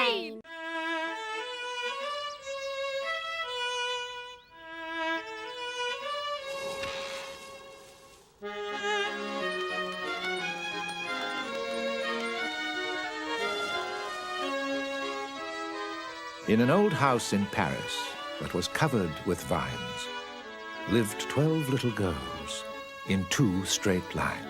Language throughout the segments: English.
WildBrain! In an old house in Paris that was covered with vines lived 12 little girls in 2 straight lines.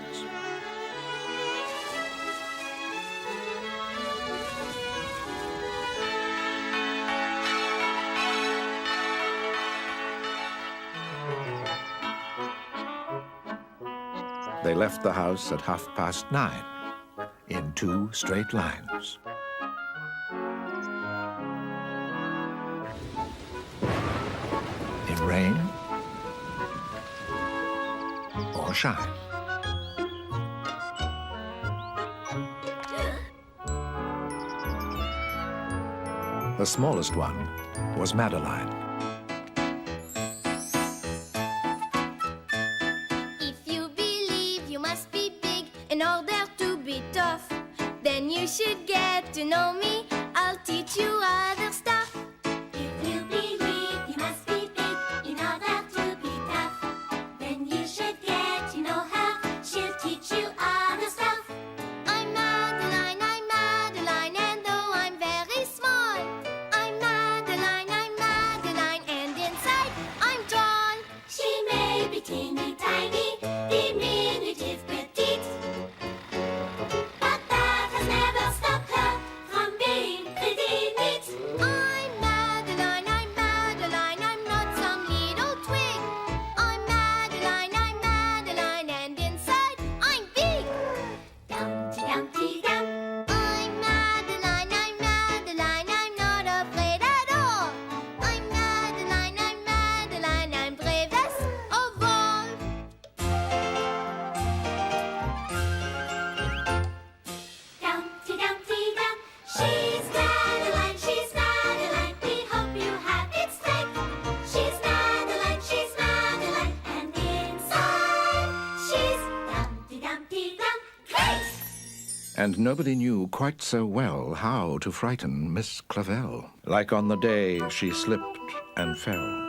They left the house at 9:30 in 2 straight lines. In rain or shine. The smallest one was Madeline. If you believe you must be big in order to be tough, then you should get to know me. I'll teach you other stuff. If you believe you must be big in order to be tough, then you should get to know her. She'll teach you other stuff. I'm Madeline, and though I'm very small, I'm Madeline, and inside I'm tall. She may be teeny tiny, diminutive petite, but that has never stopped her from being pretty neat. I'm Madeline, I'm not some little twig. I'm Madeline, and inside I'm big. Dumpty Dumpty Dum. I'm Madeline, I'm not afraid at all. I'm Madeline, I'm bravest of all. Dumpty Dumpty Dum. She's Madeline, we hope you have it straight. She's Madeline, and inside she's Dumpty Dumpty Dum. Great! And nobody knew quite so well how to frighten Miss Clavel, like on the day she slipped and fell.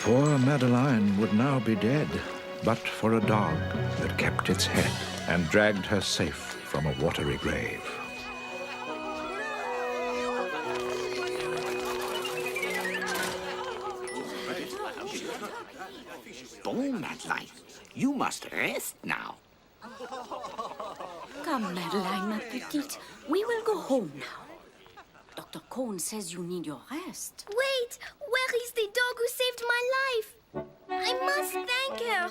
Poor Madeline would now be dead, but for a dog that kept its head and dragged her safe from a watery grave. Bon, Madeline, you must rest now. Come, Madeline, ma petite. We will go home now. Dr. Cohn says you need your rest. Wait, where is the dog who saved my life? I must thank her.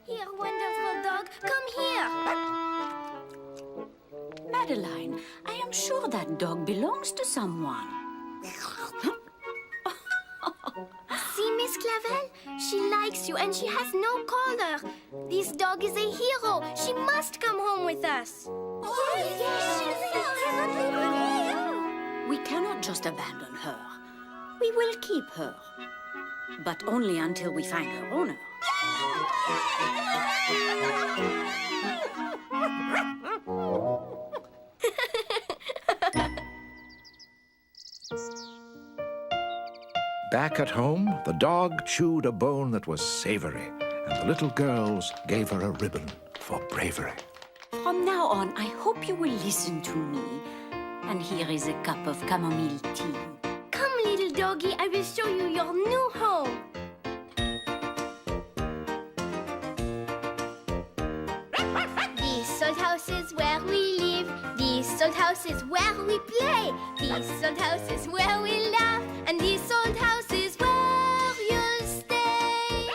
Here, wonderful dog, come here. Madeline, I am sure that dog belongs to someone. See, Miss Clavel? She likes you and she has no collar. This dog is a hero. She must come home with us. We cannot just abandon her. We will keep her. But only until we find her owner. Back at home, the dog chewed a bone that was savory, and the little girls gave her a ribbon for bravery. From now on, I hope you will listen to me. And here is a cup of chamomile tea. Come, little doggy, I will show you your new home. This old house is where we live. This old house is where we play. This old house is where we laugh. And this old house is where you'll stay.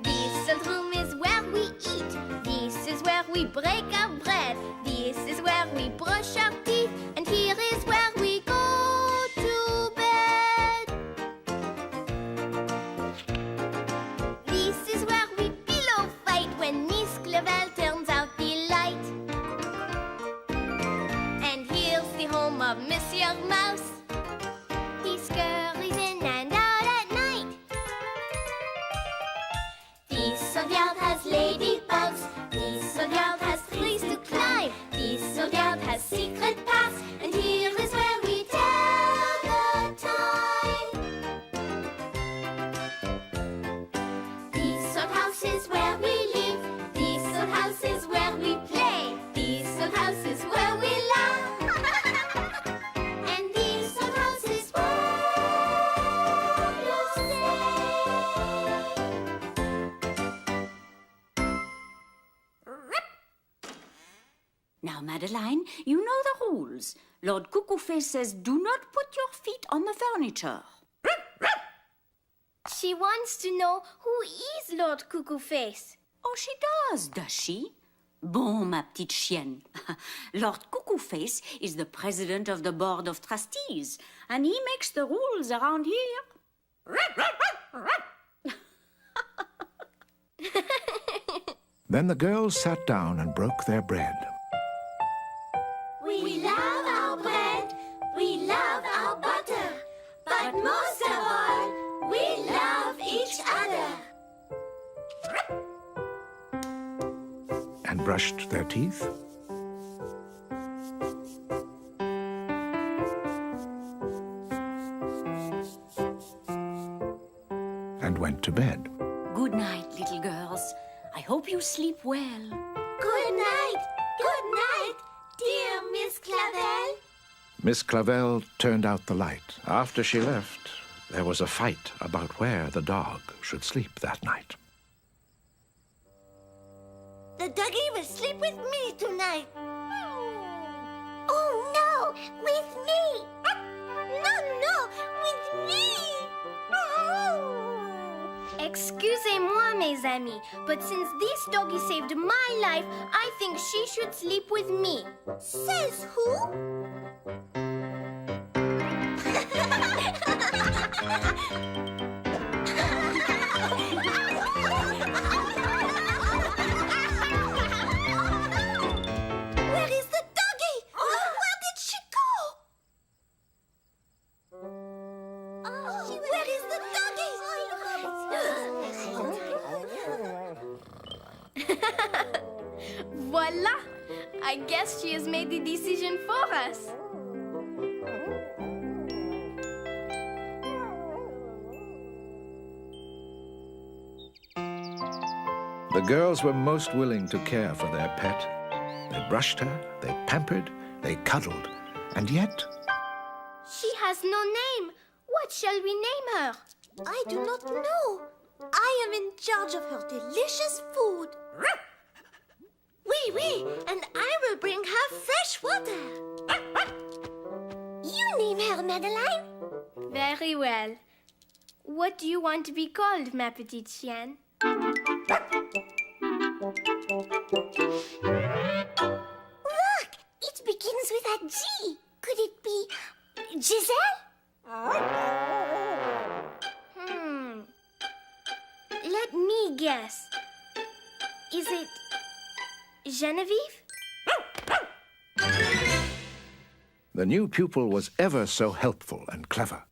This old room is where we eat. This is where we break our bread. This is where we brush our teeth. And here is where we go to bed. This is where we pillow fight when Miss Clavel turns out the light. And here's the home of Monsieur Mouse. He scurries in and out at night. This old yard has ladybugs. This old yard has trees to climb. This old yard has secret paths. And here is where we tell the time. This old house is where we live. This old house is where we play. This old house is where we laugh. And this old house is where you'll stay. Now, Madeline, you know the rules. Lord Cucuface says do not put your feet on the furniture. She wants to know who is Lord Cucuface. Oh, she does she? Bon, ma petite chienne. Lord Cucuface is the president of the Board of Trustees, and he makes the rules around here. Then the girls sat down and broke their bread. We love our bread, we love our butter, but most of all, we love each other. And brushed their teeth. And went to bed. Good night, little girls. I hope you sleep well. Good night, dear Miss Clavel. Miss Clavel turned out the light. After she left, there was a fight about where the dog should sleep that night. The doggy will sleep with me tonight. Oh no, with me. No, with me. Excusez-moi, mes amis, but since this doggy saved my life, I think she should sleep with me. Says who? Where is the doggy? Where did she go? Where is the doggy? Voila! I guess she has made the decision for us. The girls were most willing to care for their pet. They brushed her, they pampered, they cuddled, and yet... She has no name. What shall we name her? I do not know. I am in charge of her delicious food. Oui, and I will bring her fresh water. You name her, Madeline? Very well. What do you want to be called, ma petite chienne? Look! It begins with a G. Could it be Giselle? Let me guess. Is it Genevieve? The new pupil was ever so helpful and clever.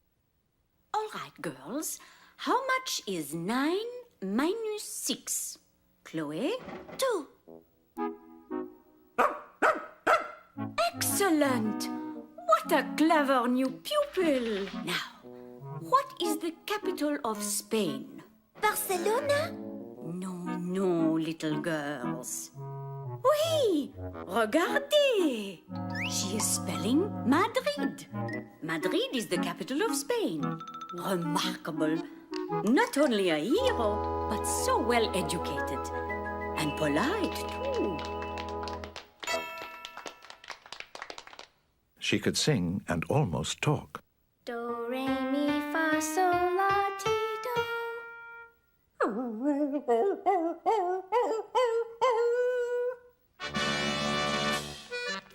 All right, girls. How much is 9 minus 6? Chloe? 2. Excellent! What a clever new pupil! Now, what is the capital of Spain? Barcelona? No, little girls. Oui! Regardez! She is spelling Madrid. Madrid is the capital of Spain. Remarkable. Not only a hero, but so well educated. And polite, too. She could sing and almost talk. Do, re, mi, fa, sol, la, ti, do.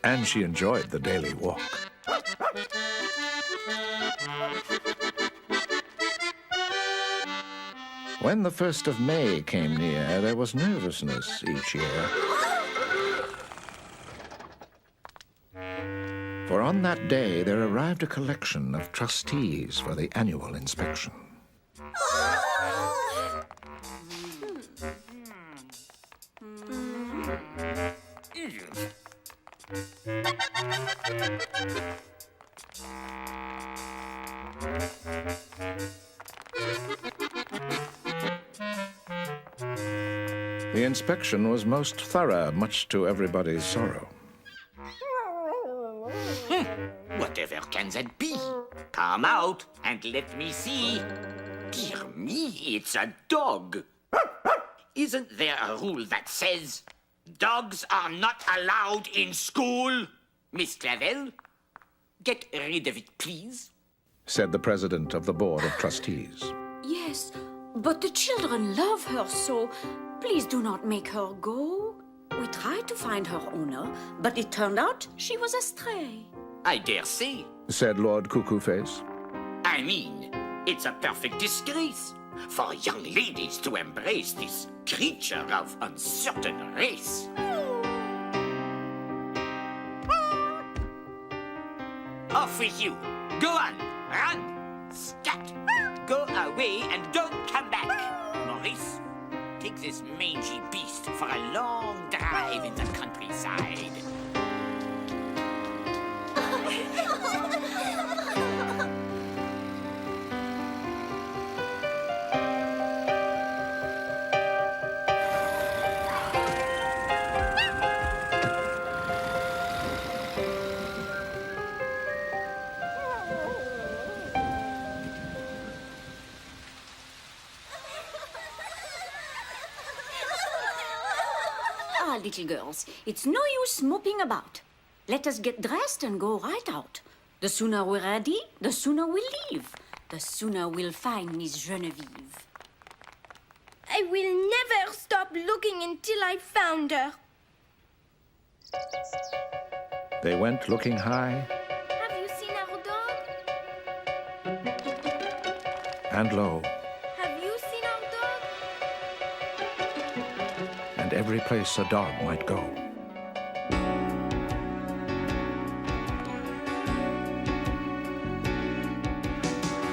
And she enjoyed the daily walk. When the 1st of May came near, there was nervousness each year. For on that day, there arrived a collection of trustees for the annual inspection. The inspection was most thorough, much to everybody's sorrow. Whatever can that be? Come out and let me see. Dear me, it's a dog. Isn't there a rule that says dogs are not allowed in school? Miss Clavel, get rid of it, please. Said the president of the Board of Trustees. Yes, but the children love her so. Please do not make her go. We tried to find her owner, but it turned out she was a stray. I dare say. Said Lord Cucuface. I mean, it's a perfect disgrace for young ladies to embrace this creature of uncertain race. Off with you. Go on. Run. Scat. Go away and don't come back. Maurice, take this mangy beast for a long drive in the countryside. Ah, little girls, it's no use moping about. Let us get dressed and go right out. The sooner we're ready, the sooner we'll leave. The sooner we'll find Miss Genevieve. I will never stop looking until I found her. They went looking high Have you seen our dog? and low, Have you seen our dog? and every place a dog might go.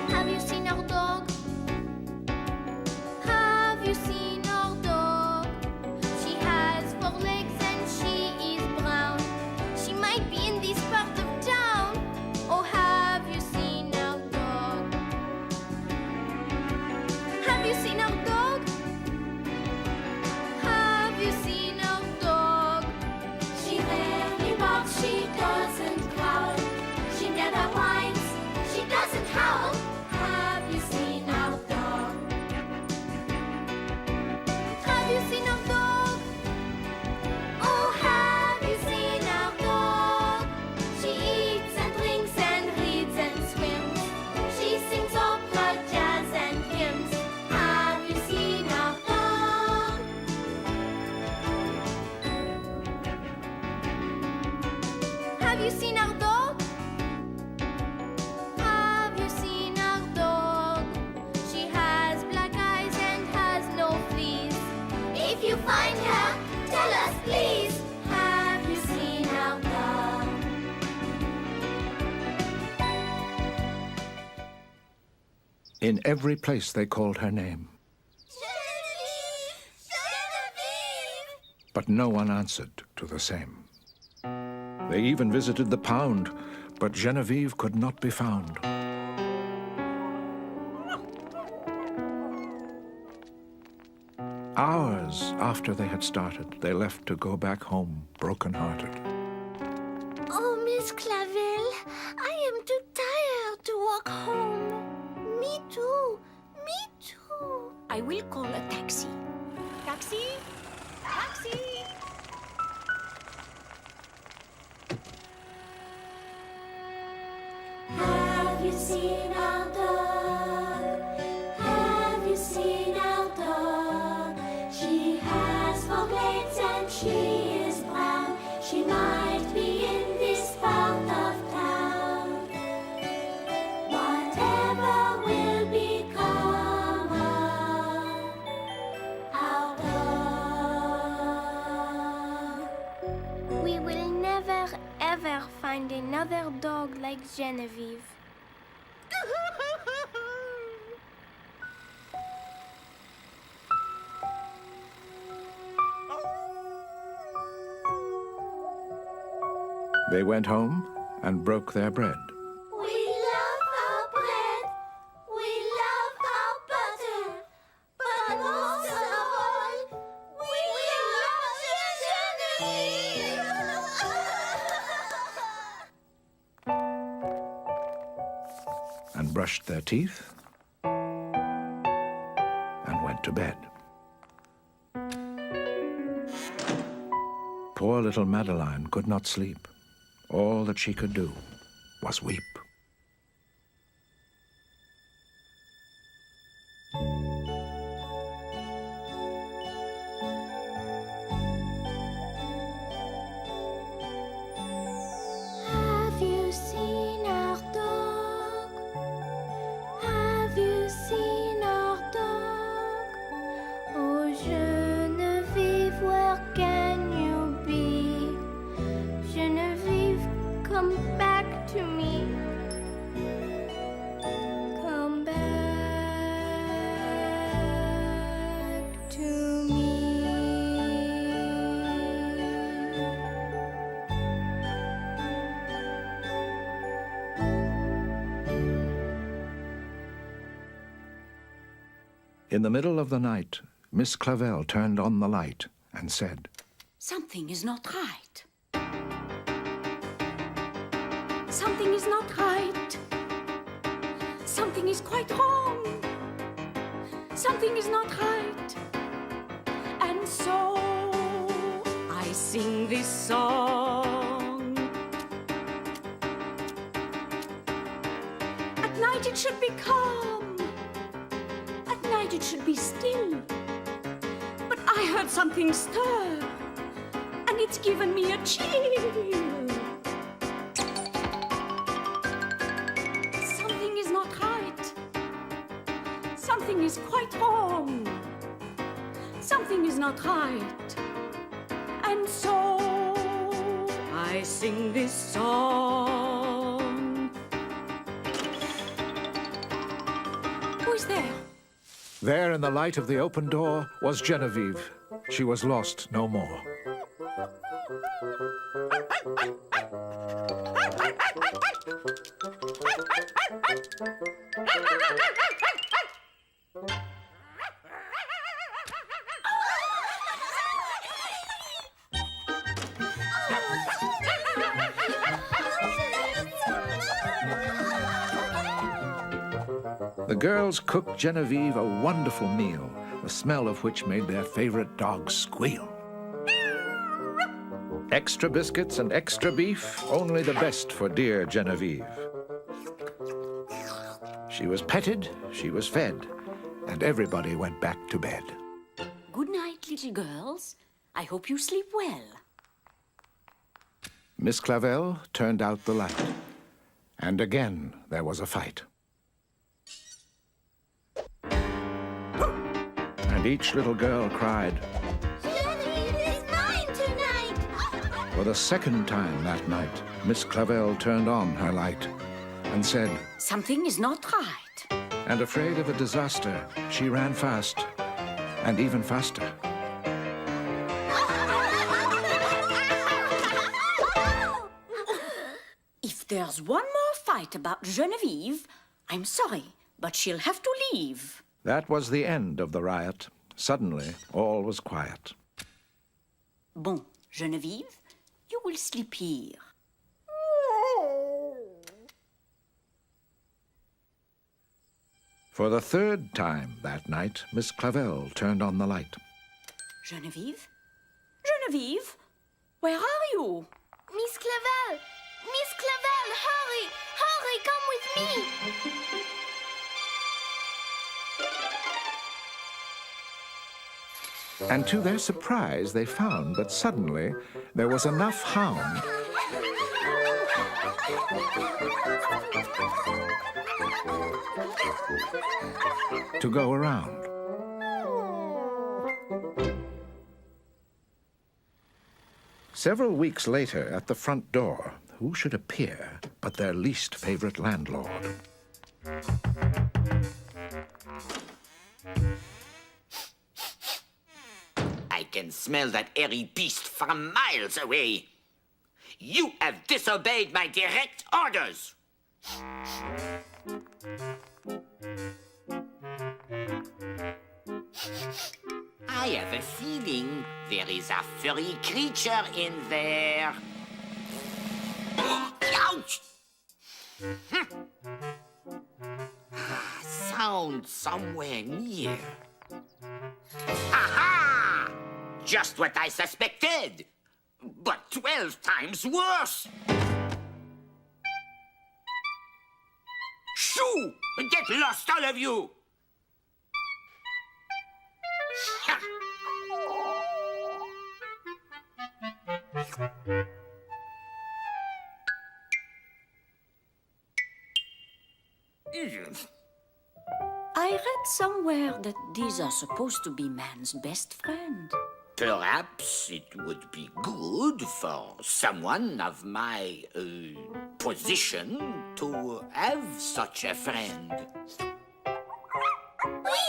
Have you seen our dog? Have you seen our dog? She has 4 legs and she is brown. She might be in this part of town. Oh, have you seen our dog? Have you seen our dog? Have you seen our dog? She rarely barks, she doesn't growl. She never whines, she doesn't howl. Have you seen our dog? Have you seen our dog? Oh, have you seen our dog? She eats and drinks and reads and swims. She sings opera, jazz and hymns. Have you seen our dog? Have you seen our dog? Have you seen our dog? She has black eyes and has no fleas. If you find her, tell us please. Have you seen our dog? In every place they called her name, Genevieve! Genevieve! but no one answered to the same. They even visited the pound, but Genevieve could not be found. Hours after they had started, they left to go back home, broken-hearted. Oh, Miss Clavel, I am too tired to walk home. Me too. Me too. I will call a taxi. Taxi? Taxi! seen our dog? Have you seen our dog? She has four blades and she is brown. She might be in this part of town. Whatever will become of our dog? We will never ever find another dog like Genevieve. They went home and broke their bread. We love our bread, we love our butter, but most of all, we love Genevieve. And brushed their teeth and went to bed. Poor little Madeline could not sleep. All that she could do was weep. Have you seen our dog? Have you seen our dog? Oh, Genevieve, where can you be? Genevieve, come back to me. Come back to me. In the middle of the night, Miss Clavel turned on the light and said, Something is not right. Something is not right. Something is quite wrong. Something is not right. And so I sing this song. At night it should be calm. At night it should be still. But I heard something stir, and it's given me a chill. Something is not right. Something is quite wrong. Something is not right. And so I sing this song. Who is there? There in the light of the open door was Genevieve. She was lost no more. The girls cooked Genevieve a wonderful meal, the smell of which made their favorite dog squeal. Extra biscuits and extra beef, only the best for dear Genevieve. She was petted, she was fed, and everybody went back to bed. Good night, little girls. I hope you sleep well. Miss Clavel turned out the light, and again there was a fight. And each little girl cried. Genevieve is mine tonight. For the second time that night, Miss Clavel turned on her light and said, Something is not right. and afraid of a disaster, she ran fast, and even faster. If there's one more fight about Genevieve, I'm sorry, but she'll have to leave. That was the end of the riot. Suddenly, all was quiet. Bon, Genevieve, you will sleep here. For the third time that night, Miss Clavel turned on the light. Genevieve? Genevieve? Where are you? Miss Clavel! Miss Clavel, hurry! Hurry, come with me! And to their surprise, they found that suddenly there was enough hound to go around. Several weeks later, at the front door, who should appear but their least favorite landlord? I can smell that airy beast from miles away. You have disobeyed my direct orders. I have a feeling there is a furry creature in there. Ouch! Sound somewhere near. Aha! Just what I suspected, but 12 times worse. Shoo! Get lost, all of you! I read somewhere that these are supposed to be man's best friend. Perhaps it would be good for someone of my position to have such a friend.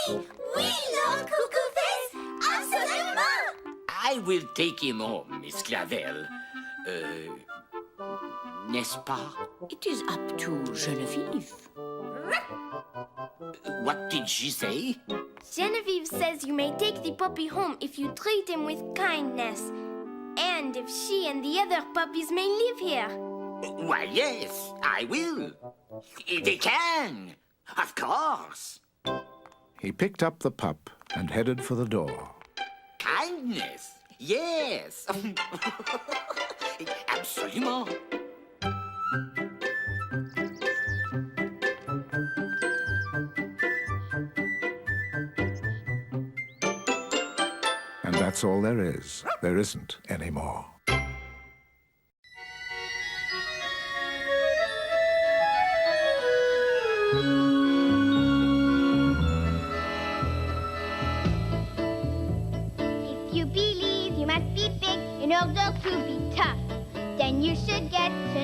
Oui, Lord Cucuface, absolument! I will take him home, Miss Clavel. N'est-ce pas? It is up to Genevieve. What did she say? Genevieve says you may take the puppy home if you treat him with kindness. And if she and the other puppies may live here. Why, yes, I will. They can, of course. He picked up the pup and headed for the door. Kindness, yes. Absolument. And that's all there is. There isn't any more. If you believe you must be big in order to be tough, then you should get to